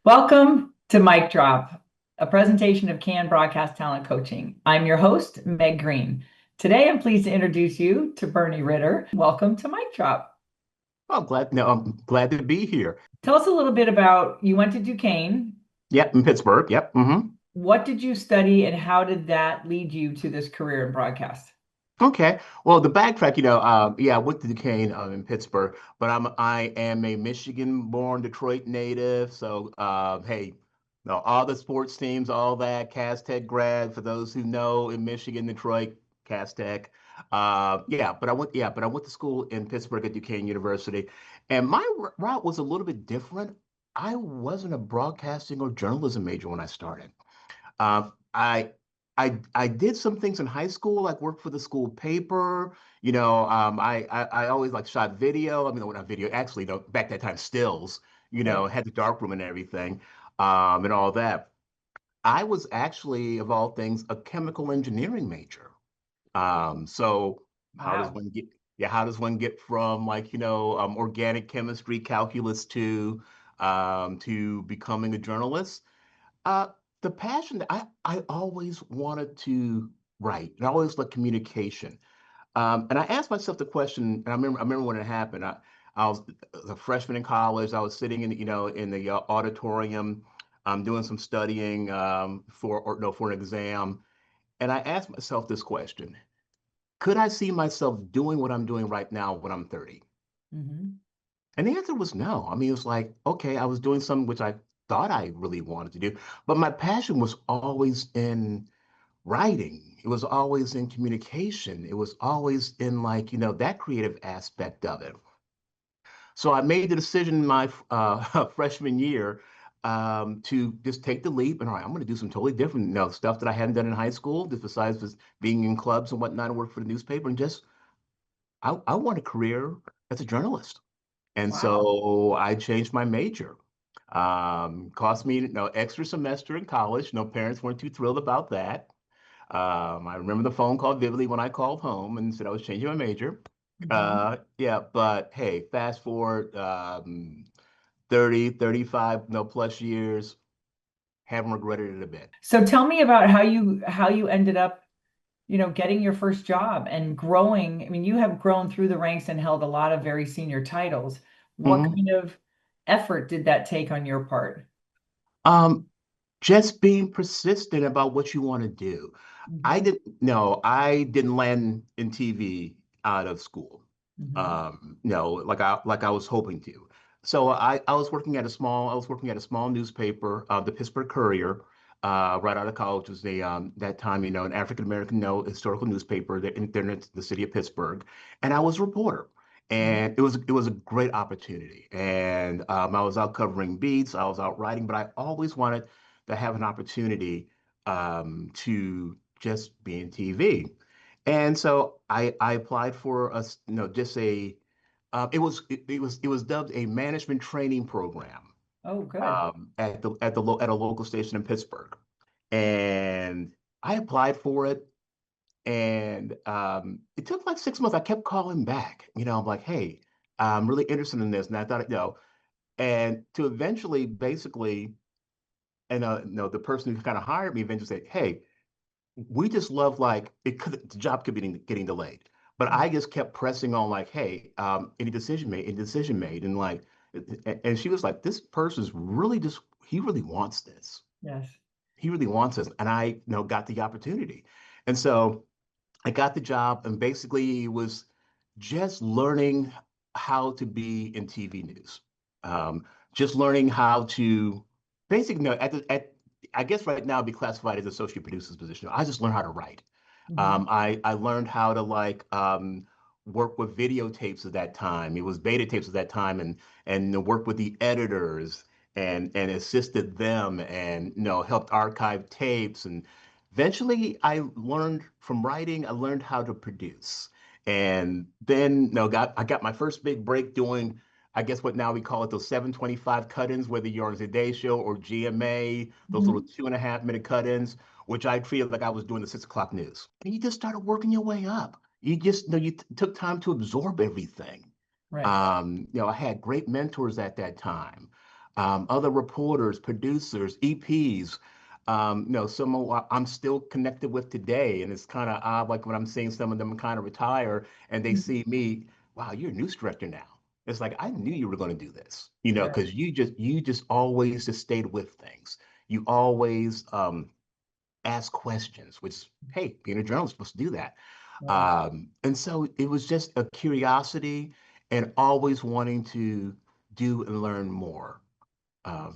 Welcome to Mic Drop, a presentation of Kann Broadcast Talent Coaching. I'm your host, Meg Green. Today, I'm pleased to introduce you to Bernie Ritter. Welcome to Mic Drop. I'm glad to be here. Tell us a little bit about you went to Duquesne. Yep, in Pittsburgh. Yep. What did you study and how did that lead you to this career in broadcast? Okay. Well, the backtrack, I went to Duquesne in Pittsburgh, but I am a Michigan-born Detroit native. So, hey, no, all the sports teams, all that, Cass Tech grad. For those who know, in Michigan, Detroit, Cass Tech. But I went to school in Pittsburgh at Duquesne University, and my route was a little bit different. I wasn't a broadcasting or journalism major when I started. I I did some things in high school, like worked for the school paper. I always like shot video. I mean, well, not video, actually, back that time, stills. Right. Had the dark room and everything, and all that. I was actually, of all things, a chemical engineering major. So how does Wow. one get? Yeah, how does one get from organic chemistry, calculus to becoming a journalist? Uh, the passion that I always wanted to write, and I always liked communication. And I asked myself the question, and I remember when it happened. I was a freshman in college. I was sitting in the auditorium, doing some studying for an exam, and I asked myself this question: could I see myself doing what I'm doing right now when I'm 30? Mhm. And the answer was no. I mean, it was like, okay, I was doing something which I thought I really wanted to do, but my passion was always in writing. It was always in communication. It was always in that creative aspect of it. So I made the decision in my freshman year to just take the leap and all right, I'm going to do some totally different, stuff that I hadn't done in high school, just besides just being in clubs and whatnot and work for the newspaper and just I want a career as a journalist. And Wow. so I changed my major. Cost me no extra semester in college. No parents weren't too thrilled about that. I remember the phone call vividly when I called home and said I was changing my major. Mhm. Yeah, but hey, fast forward 30, 35, no plus years, haven't regretted it a bit. So tell me about how you ended up, getting your first job and growing. I mean, you have grown through the ranks and held a lot of very senior titles. What Mhm. kind of effort did that take on your part? Um, just being persistent about what you want to do. Mhm. I didn't land in TV out of school. Mhm. No, like I was hoping to. So I was working at a small newspaper, the Pittsburgh Courier, right out of college. It was that time, an African American historical newspaper that in the city of Pittsburgh, and I was a reporter. Mhm. And it was a great opportunity. And I was out covering beats, I was out writing, but I always wanted to have an opportunity to just be in TV. And so I applied for just it was dubbed a management training program Oh, good. at a local station in Pittsburgh. And I applied for it, and it took like 6 months. I kept calling back. I'm like, hey, I'm really interested in this, and I thought, and to eventually, basically, and the person who kind of hired me eventually said, hey, we just love the job could be getting delayed, but I just kept pressing on like, hey, any decision made, and and she was like, this person's really just he really wants this, Yes. he really wants this, and I got the opportunity, and so I got the job, and basically it was just learning how to be in TV news, um, just learning how to basically I guess right now it'd be classified as associate producer's position. I just learned how to write. Mhm. I learned how to work with videotapes at that time. It was beta tapes at that time, and work with the editors and assisted them and helped archive tapes. And eventually I learned from writing, I learned how to produce. And then I got my first big break doing, I guess what now we call it, those 725 cut-ins, whether you're on the Today Show or GMA, those little Mhm. 2.5 minute cut-ins, which I treated like I was doing the 6 o'clock news. And you just started working your way up. You just took time to absorb everything. Right. I had great mentors at that time. other reporters, producers, EPs. Some I'm still connected with today, and it's kind of odd, like when I'm seeing some of them kind of retire, and they see me, wow, you're a news director now. It's like I knew you were going to do this, Right. because you just always just stayed with things. You always ask questions, which, hey, being a journalist is supposed to do that. Right. And so it was just a curiosity and always wanting to do and learn more.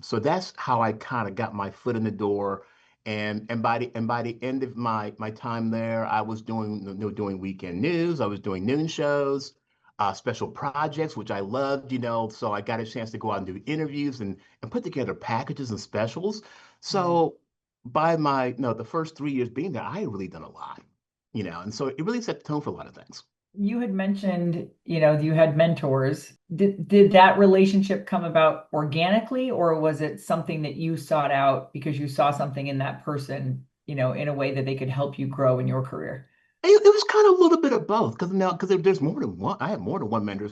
So that's how I kind of got my foot in the door. And by the end of my time there, I was doing weekend news. I was doing noon shows, special projects, which I loved, So I got a chance to go out and do interviews and put together packages and specials. Right. So by the first 3 years being there, I had really done a lot, And so it really set the tone for a lot of things. You had mentioned, you had mentors. Did that relationship come about organically, or was it something that you sought out because you saw something in that person, in a way that they could help you grow in your career? It was kind of a little bit of both because there's more than one. I have more than one mentor,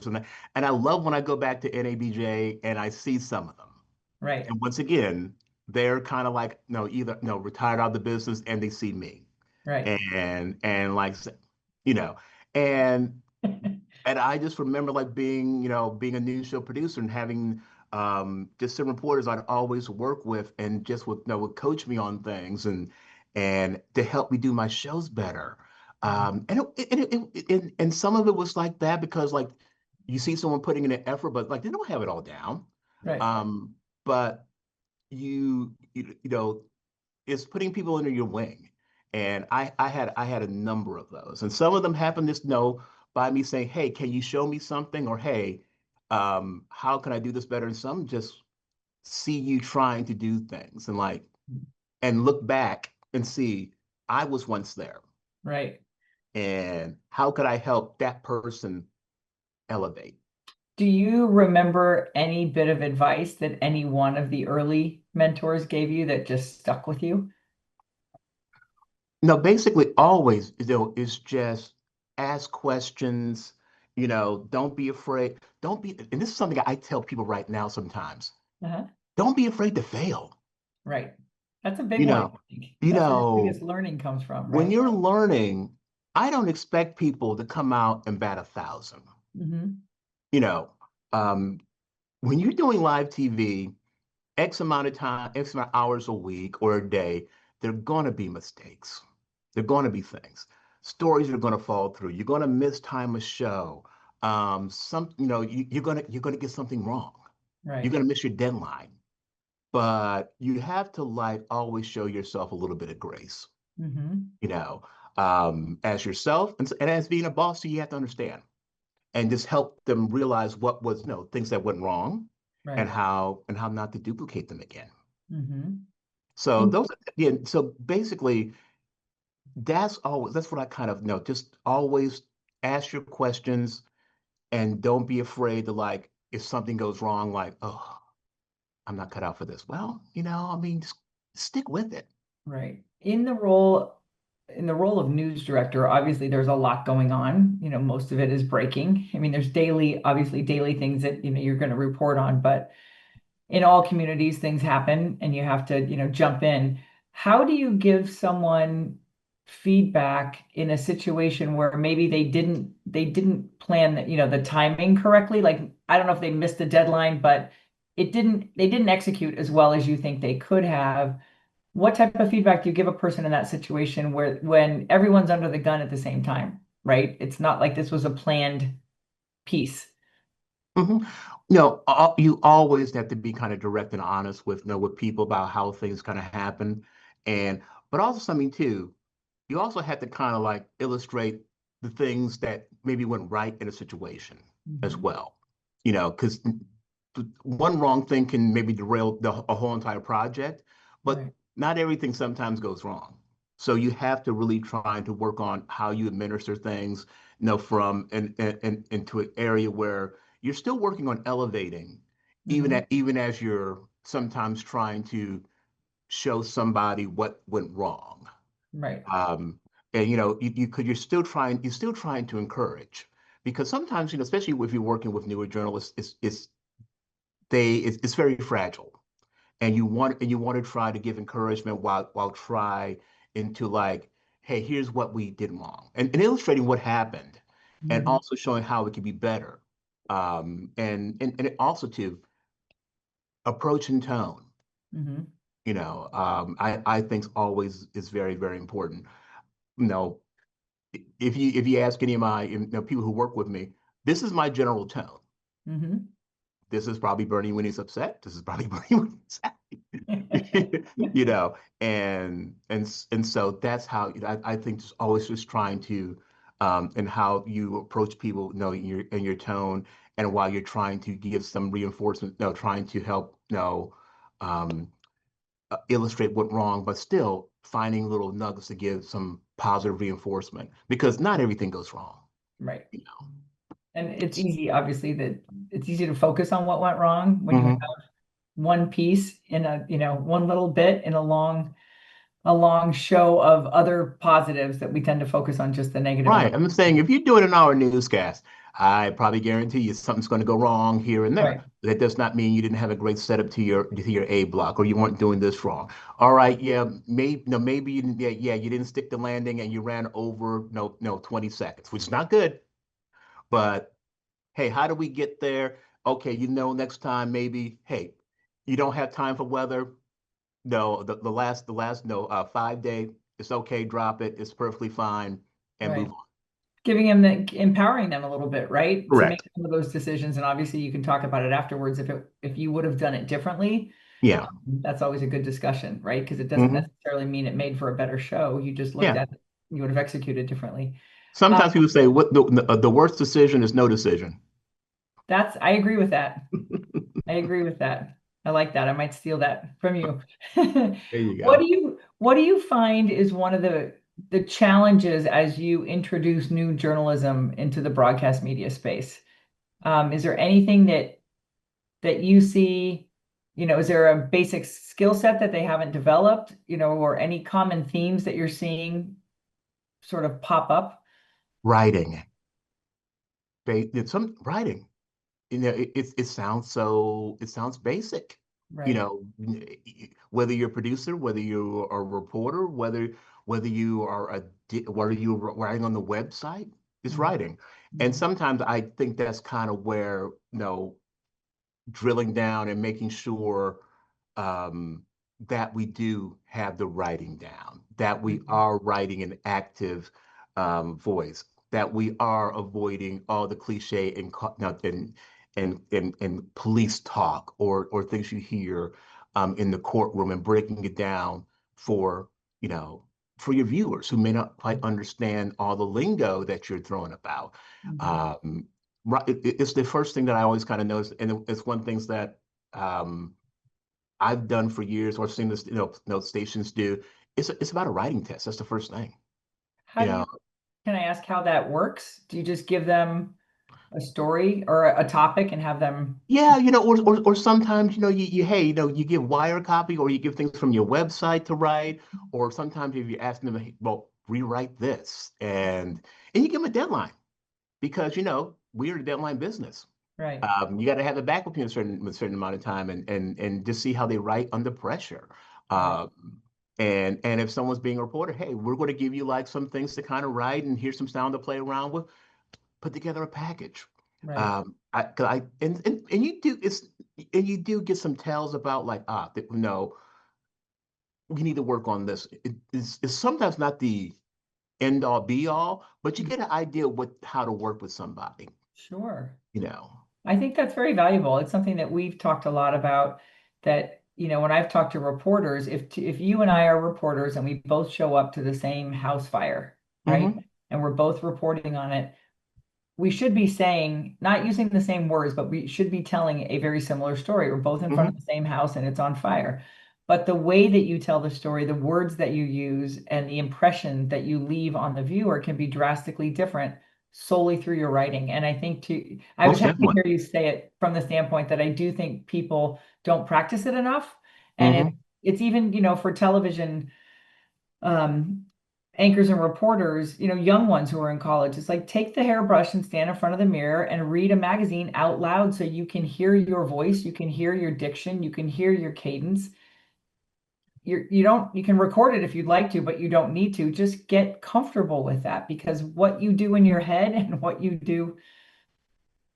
and I love when I go back to NABJ and I see some of them. Right. And once again, they're kind of like either retired out of the business and they see me Right. and like you know and and I just remember like being a news show producer and having just some reporters I'd always work with and just would coach me on things and to help me do my shows better. Mhm. And some of it was like that because like you see someone putting in an effort, but like they don't have it all down. Right. Um, but you know is putting people under your wing. And I had a number of those. And some of them happened just by me saying, hey, can you show me something? Or hey, how can I do this better? And some just see you trying to do things and look back and see I was once there. Right. And how could I help that person elevate? Do you remember any bit of advice that any one of the early mentors gave you that just stuck with you? No, basically always, is just ask questions, don't be afraid. Don't be, and this is something I tell people right now sometimes. Uh-huh. Don't be afraid to fail. Right. That's a big You one, I know, think. you That's where your biggest know, learning comes from, when right? you're learning, I don't expect people to come out and bat 1,000. Hmm. You know, um, when you're doing live TV, X amount of time, X amount of hours a week or a day, there are going to be mistakes. There are going to be things. Stories are going to fall through. You're going to miss time a show. You're going to get something wrong. You're Right. going to miss your deadline. But you have to like always show yourself a little bit of grace, Hmm. you know, as yourself and as being a boss, so you have to understand and just help them realize what was, things that went wrong and Right. how not to duplicate them again. Hmm. So And those, yeah. So basically, that's what I kind of know. Just always ask your questions and don't be afraid to like if something goes wrong, like, oh, I'm not cut out for this. Well, I mean, just stick with it. right. In the role of news director, obviously there's a lot going on. Most of it is breaking. I mean, there's obviously daily things that you're going to report on, but in all communities things happen and you have to jump in. How do you give someone feedback in a situation where maybe they didn't plan the timing correctly? Like, I don't know if they missed the deadline, but they didn't execute as well as you think they could have. What type of feedback do you give a person in that situation where when everyone's under the gun at the same time, right? It's not like this was a planned piece. hmm No, you always have to be kind of direct and honest with people about how things kind of happen, but also something too. You also have to kind of like illustrate the things that maybe went right in a situation as Hmm. well. Because one wrong thing can maybe derail a whole entire project, but Right. not everything sometimes goes wrong. So you have to really try to work on how you administer things, from into an area where you're still working on elevating, Hmm. even as you're sometimes trying to show somebody what went wrong. Right. Um, and you could you're still trying to encourage because sometimes especially if you're working with newer journalists, it's it's very fragile, and you want to try to give encouragement while try into like, hey, here's what we did wrong, and illustrating what happened, and Hmm. also showing how it could be better, and it also to approach and tone. Hmm. I think always is very, very important. You know, if you ask any of my people who work with me, this is my general tone. Hmm. This is probably Bernie when he's upset. This is probably Bernie when he's happy. And so that's how I think just always just trying to and how you approach people, in your tone, and while you're trying to give some reinforcement, trying to help, um, illustrate what wrong, but still finding little nuggets to give some positive reinforcement because not everything goes wrong. Right. You know. And it's easy, obviously, that it's easy to focus on what went wrong when you have Mhm. one piece in one little bit in a long show of other positives that we tend to focus on just the negative and the Right. I'm saying if you're doing an hour newscast, I probably guarantee you something's going to go wrong here and there. right, That does not mean you didn't have a great setup to your A block, or you weren't doing this wrong. All right, yeah, maybe no, maybe you didn't, yeah, you didn't stick the landing and you ran over no 20 seconds, which is not good. But hey, how do we get there? Okay, next time maybe, hey, you don't have time for weather. No, the last no 5 day, it's okay, drop it, it's perfectly fine, and move right. on. Giving them empowering them a little bit, right? To make Correct. some of those decisions. And obviously you can talk about it afterwards if you would have done it differently. Yeah. That's always a good discussion, right? Because it doesn't Hmm. necessarily mean it made for a better show. You just looked Yeah. at it, you would have executed differently. Um, Sometimes people say what the worst decision is no decision. I agree with that. I agree with that. I like that. I might steal that from you. There you What go. do you find is one of the challenges as you introduce new journalism into the broadcast media space? Is there anything that you see, is there a basic skill set that they haven't developed, or any common themes that you're seeing sort of pop up? Writing. It's some writing. It sounds basic. You Right. know, whether you're a producer, whether you're a reporter, whether you are whether you're writing on the website, it's Mhm. writing. And Mhm. sometimes I think that's kind of where, drilling down and making sure um, that we do have the writing down, that we Mhm. are writing an active voice, that we are avoiding all the cliche and police talk or things you hear in the courtroom, and breaking it down for you know for your viewers who may not quite understand all the lingo that you're throwing about. Mhm. Um, right, it's the first thing that I always kind of notice, and it's one of the things that um, I've done for years, or seen this, stations do. It's about a writing test. That's the first thing. How You do you, know, can I ask how that works? Do you just give them a story or a topic and have them? yeah, or sometimes, hey, you give wire copy, or you give things from your website to write, or sometimes if you're asking them, "Hey, well, rewrite this," and you give them a deadline, because we're a deadline business. Right. You got to have it back within a certain amount of time, and just see how they write under pressure. Right. Um, and if someone's being a reporter, hey, we're going to give you like some things to kind of write, and here's some sound to play around with. Put together a package. Right. 'Cause and you do get some tells about like, no, we need to work on this. It's sometimes not the end all be all, but you Mm. get an idea how to work with somebody. Sure. You know. I think that's very valuable. It's something that we've talked a lot about that, when I've talked to reporters, if you and I are reporters and we both show up to the same house fire, right? Hmm. And we're both reporting on it, we should be saying, not using the same words, but we should be telling a very similar story. We're both in front of Hmm. the same house and it's on fire. But the way that you tell the story, the words that you use, and the impression that you leave on the viewer can be drastically different solely through your writing. And I think I was Most happy to definitely. hear you say it from the standpoint that I do think people don't practice it enough. And Hmm. it's even, for television. Um, anchors and reporters, young ones who are in college, it's like take the hairbrush and stand in front of the mirror and read a magazine out loud so you can hear your voice, you can hear your diction, you can hear your cadence. You can record it if you'd like to, but you don't need to. Just get comfortable with that because what you do in your head and what you do,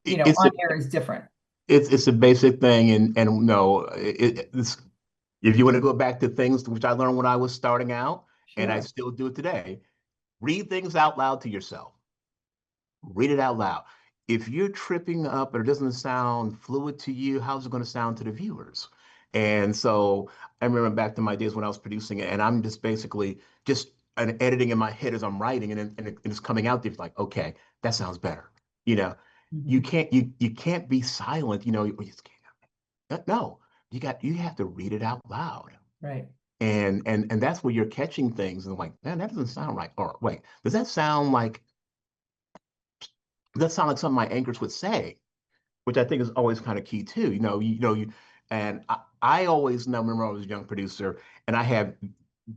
It's on air is different. it's a basic thing, and no, it's if you want to go back to things which I learned when I was starting out, and I Sure. still do it today, read things out loud to yourself. Read it out loud. If you're tripping up or it doesn't sound fluid to you, how's it going to sound to the viewers? And so I remember back to my days when I was producing it, and I'm just basically just an editing in my head as I'm writing, and it's coming out there like, okay, that sounds better. You know, Mhm. you can't be silent. You just can't. No, you have to read it out loud. Right. And that's where you're catching things and like, man, that doesn't sound right. Or wait, does that sound like something my anchors would say? Which I think is always kind of key too. And I always know, remember I was a young producer and I have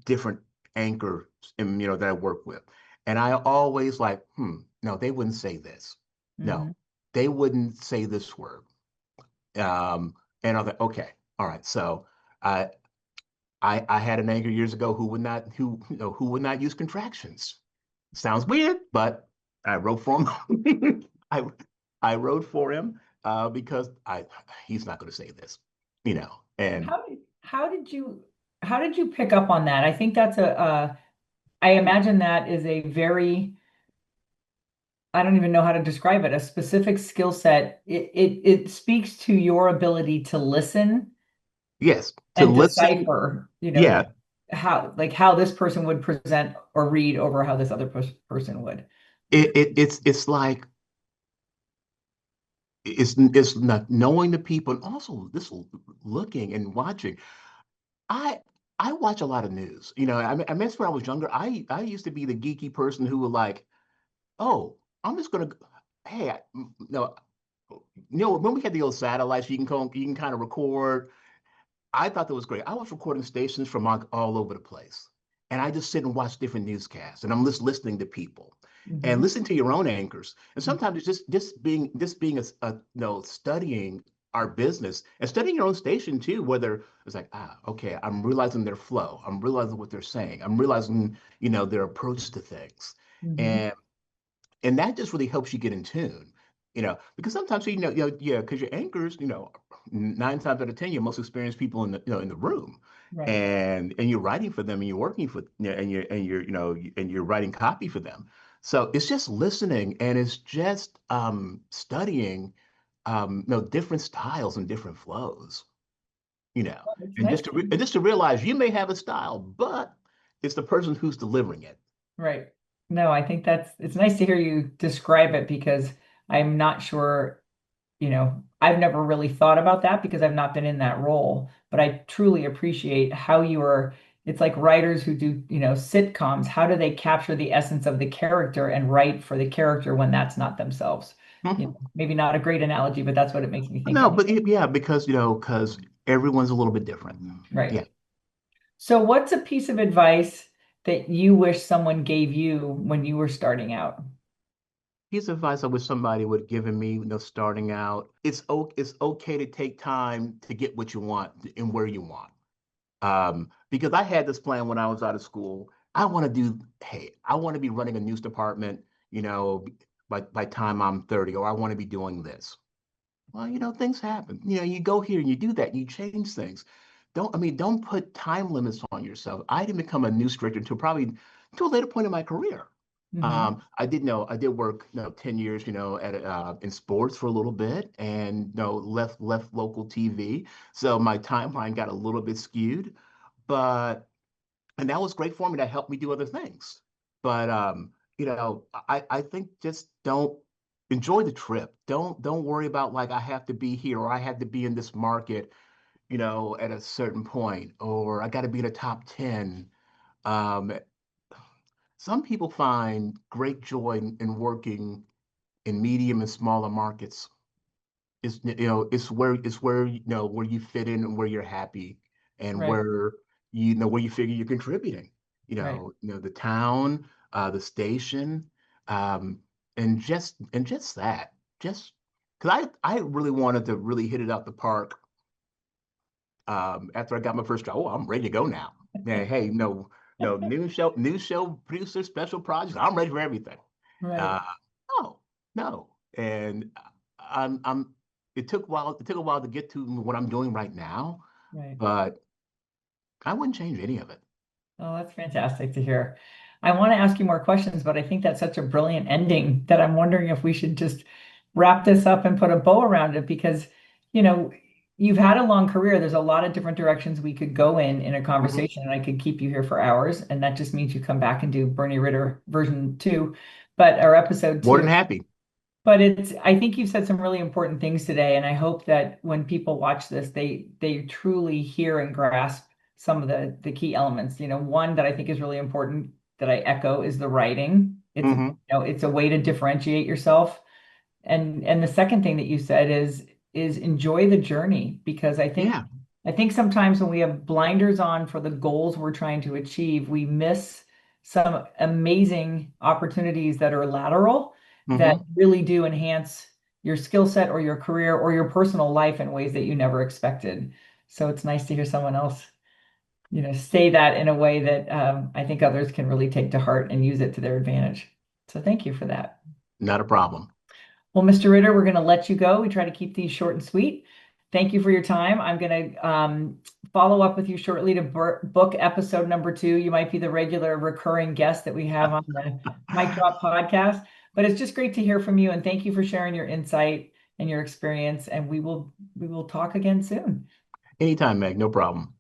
different anchors that I work with. And I always like, no, they wouldn't say this. Hmm. No, they wouldn't say this word. Um, and I was like, okay, all right. So I I had an anchor years ago who would not use contractions. Sounds weird, but I wrote for him. I I wrote for him because I he's not going to say this, and How did you pick up on that? I think that's I imagine that is a very, I don't even know how to describe it, a specific skill set. It speaks to your ability to listen yes, to and listen, decipher, yeah, how this person would present or read over how this other person would. it's like it's not knowing the people and also this looking and watching. I I watch a lot of news. I mean, when I was younger, I used to be the geeky person who would like, oh, I'm just gonna, hey, no, when we had the old satellites, you can kind of record. I thought that was great. I was recording stations from all over the place, and I just sit and watch different newscasts, and I'm just listening to people, and Hmm. listening to your own anchors. And sometimes it's just being studying our business and studying your own station too. Whether it's like, okay, I'm realizing their flow, I'm realizing what they're saying, I'm realizing their approach to things, Hmm. and that just really helps you get in tune, because sometimes yeah, because your anchors, 9 times out of 10, you're most experienced people in the room, Right. and you're writing for them, and you're working for, and you're writing copy for them. So it's just listening, and it's just studying, different styles and different flows, It's and nice just to, and just to realize you may have a style, but it's the person who's delivering it. right. No, I think it's nice to hear you describe it because I'm not sure, I've never really thought about that because I've not been in that role, but I truly appreciate how it's like writers who do, sitcoms. How do they capture the essence of the character and write for the character when that's not themselves? Mhm. Maybe not a great analogy, but that's what it makes me think No, of. but yeah, because everyone's a little bit different. Right. Yeah. So what's a piece of advice that you wish someone gave you when you were starting out? Piece of advice I wish somebody would have given me, starting out. It's okay to take time to get what you want and where you want. Because I had this plan when I was out of school. I want to be running a news department, you know, by time I'm 30, or I want to be doing this. Well, things happen. You go here and you do that, you change things. Don't put time limits on yourself. I didn't become a news director until probably to a later point in my career. Hmm. I did work, 10 years, in sports for a little bit, and left local TV. So my timeline got a little bit skewed, but and that was great for me. That helped me do other things. But I think just don't enjoy the trip. Don't worry about like I have to be here or I have to be in this market, at a certain point, or I got to be in the top 10. Um, some people find great joy in working in medium and smaller markets. It's where where you fit in and where you're happy and Right. where where you figure you're contributing. Right. the town, the station, um, and just that, just because I really wanted to really hit it out the park after I got my first job. Oh, I'm ready to go now. Man, hey, no new show producer, special projects. I'm ready for everything. Right. Uh, no, no, and I'm. It took a while to get to what I'm doing right now, Right. but I wouldn't change any of it. Oh, that's fantastic to hear. I want to ask you more questions, but I think that's such a brilliant ending that I'm wondering if we should just wrap this up and put a bow around it because, you know, you've had a long career. There's a lot of different directions we could go in a Mhm. conversation, and I could keep you here for hours. And that just means you come back and do Bernie Ritter version two, but or episode More two. than happy. But I think you've said some really important things today, and I hope that when people watch this, they truly hear and grasp some of the key elements. One that I think is really important that I echo is the writing. Hmm. It's a way to differentiate yourself. And the second thing that you said is enjoy the journey because Yeah. I think sometimes when we have blinders on for the goals we're trying to achieve, we miss some amazing opportunities that are lateral that Hmm. really do enhance your skill set or your career or your personal life in ways that you never expected. So it's nice to hear someone else, say that in a way that I think others can really take to heart and use it to their advantage. So thank you for that. Not a problem. Well, Mr. Ritter, we're going to let you go. We try to keep these short and sweet. Thank you for your time. I'm going to follow up with you shortly to book episode number 2. You might be the regular recurring guest that we have on the Mic Drop podcast, but it's just great to hear from you. And thank you for sharing your insight and your experience. And we will talk again soon. Anytime, Meg, no problem.